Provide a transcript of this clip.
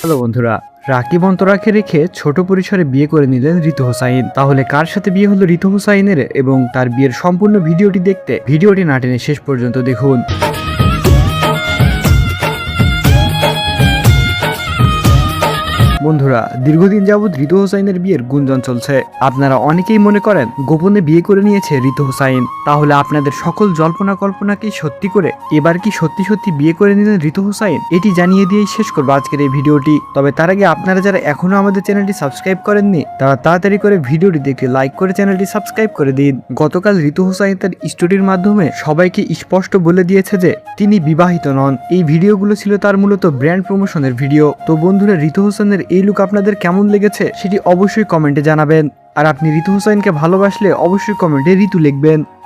Hello বন্ধুরা, রাকিব অন্তরাকে রেখে ছোট পরিসরে বিয়ে করে নিলেন ঋতু হোসাইন। তাহলে কার সাথে বিয়ে হলো ঋতু হোসাইনের এবং তার বিয়ের সম্পূর্ণ ভিডিওটি দেখতে ভিডিওটি না টেনে শেষ পর্যন্ত দেখুন। বন্ধুরা, দীর্ঘদিন যাবৎ ঋতু হোসাইনের বিয়ের গুঞ্জন চলছে। আপনারা অনেকেই মনে করেন গোপনে বিয়ে করে নিয়েছে ঋতু হোসাইন। তাহলে আপনাদের সকল জল্পনা কল্পনাকে সত্যি করে এবার কি সত্যি সত্যি বিয়ে করে নিলেন ঋতু হোসাইন? এটি জানিয়ে দিয়েই শেষ করবো আজকের এই ভিডিওটি। তবে তার আগে আপনারা যারা এখনো আমাদের চ্যানেলটি সাবস্ক্রাইব করেননি তারা তাড়াতাড়ি করে ভিডিওটি দেখে লাইক করে চ্যানেলটি সাবস্ক্রাইব করে দিন। গতকাল ঋতু হোসাইন তার স্টোরির মাধ্যমে সবাইকে স্পষ্ট বলে দিয়েছে যে তিনি বিবাহিত নন। এই ভিডিওগুলো ছিল তার মূলত ব্র্যান্ড প্রমোশনের ভিডিও। তো বন্ধুরা, ঋতু হোসেনের এই লুক আপনাদের কেমন লেগেছে সেটি অবশ্যই কমেন্টে জানাবেন। আর আপনি ঋতু হোসাইনকে ভালোবাসলে অবশ্যই কমেন্টে ঋতু লিখবেন।